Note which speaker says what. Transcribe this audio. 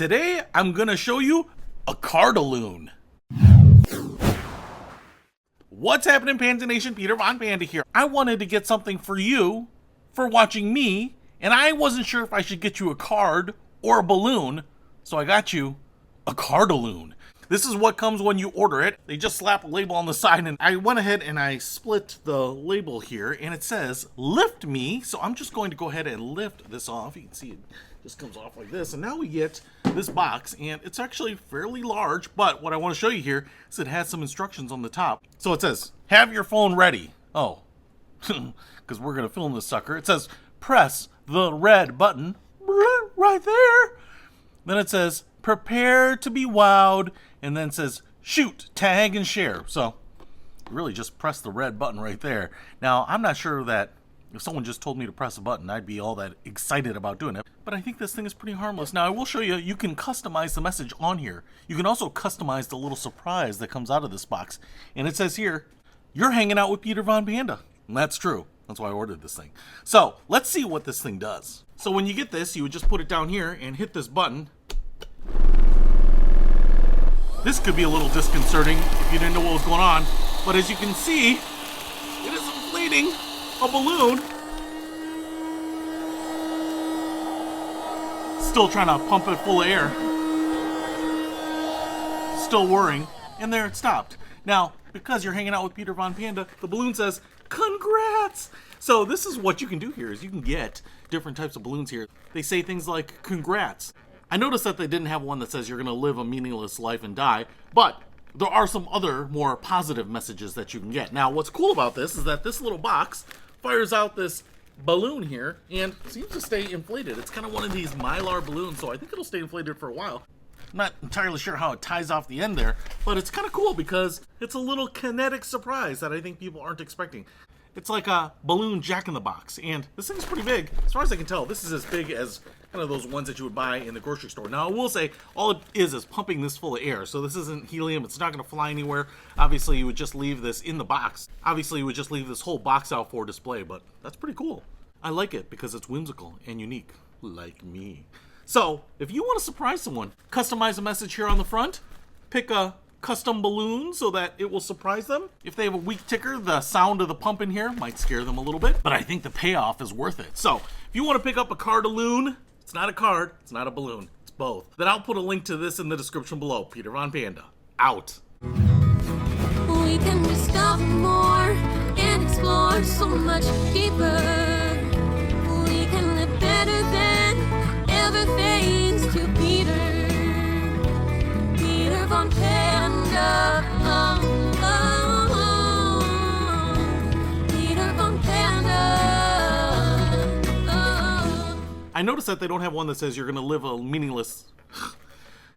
Speaker 1: Today, I'm gonna show you a Cardalloon. What's happening, Panda Nation? Peter Von Panda here. I wanted to get something for you for watching me, and I wasn't sure if I should get you a card or a balloon, so I got you a Cardalloon. This is what comes when you order it. They just slap a label on the side, and I went ahead and I split the label here, and it says, lift me. So I'm just going to go ahead and lift this off. You can see it just comes off like this. And now we get this box, and it's actually fairly large, but what I want to show you here is it has some instructions on the top. So it says, have your phone ready. Oh, because we're going to film this sucker. It says, press the red button right there. Then it says, prepare to be wowed, and then says shoot, tag, and share. So really just press the red button right there. Now I'm not sure that if someone just told me to press a button I'd be all that excited about doing it, but I think this thing is pretty harmless. Now I will show you, you can customize the message on here. You can also customize the little surprise that comes out of this box, and it says here, you're hanging out with Peter Von Panda. And that's true. That's why I ordered this thing. So let's see what this thing does. So when you get this, you would just put it down here and hit this button. This could be a little disconcerting if you didn't know what was going on, but as you can see, it is inflating a balloon. Still trying to pump it full of air. Still whirring, and there it stopped. Now, because you're hanging out with Peter Von Panda, the balloon says, congrats! So this is what you can do here, is you can get different types of balloons here. They say things like, congrats. I noticed that they didn't have one that says you're going to live a meaningless life and die, but there are some other more positive messages that you can get. Now, what's cool about this is that this little box fires out this balloon here and seems to stay inflated. It's kind of one of these Mylar balloons, so I think it'll stay inflated for a while. I'm not entirely sure how it ties off the end there, but it's kind of cool because it's a little kinetic surprise that I think people aren't expecting. It's like a balloon jack-in-the-box, and this thing's pretty big. As far as I can tell, this is as big as kind of those ones that you would buy in the grocery store. Now, I will say, all it is pumping this full of air, so this isn't helium. It's not going to fly anywhere. Obviously, you would just leave this in the box. Obviously, you would just leave this whole box out for display, but that's pretty cool. I like it because it's whimsical and unique, like me. So, if you want to surprise someone, customize a message here on the front, pick a custom balloon so that it will surprise them. If they have a weak ticker, the sound of the pump in here might scare them a little bit, but I think the payoff is worth it. So, if you want to pick up a Cardalloon, it's not a card, it's not a balloon, it's both. Then I'll put a link to this in the description below. Peter Von Panda, out.
Speaker 2: We can discover more and explore so much deeper. We can live better than ever thanks to Peter Von Panda. Peter Von Panda.
Speaker 1: I noticed that they don't have one that says you're going to live a meaningless